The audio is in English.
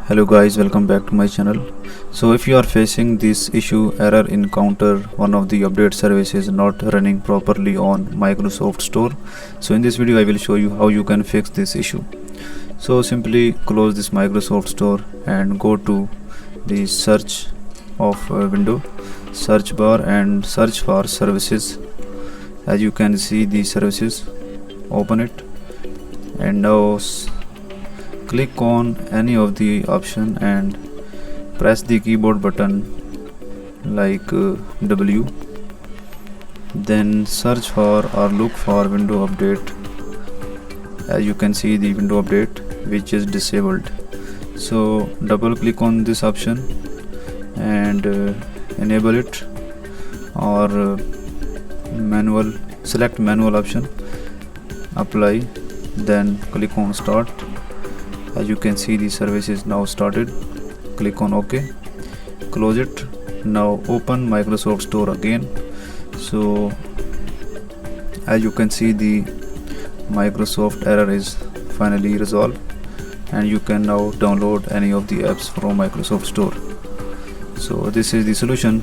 Hello guys, welcome back to my channel. So if you are facing this issue error encounter one of the update services not running properly on Microsoft Store, so in this video I will show you how you can fix this issue. So simply close this Microsoft Store and go to the search of window search bar and search for services. As you can see the services, open it and now click on any of the option and press the keyboard button like W. Then search for or look for window update. As you can see the window update which is disabled. So double click on this option and enable it, or select manual option, apply, then click on start. As you can see the service is now started. Click on OK, close it. Now open Microsoft Store again. So as you can see the Microsoft error is finally resolved and you can now download any of the apps from Microsoft Store. So this is the solution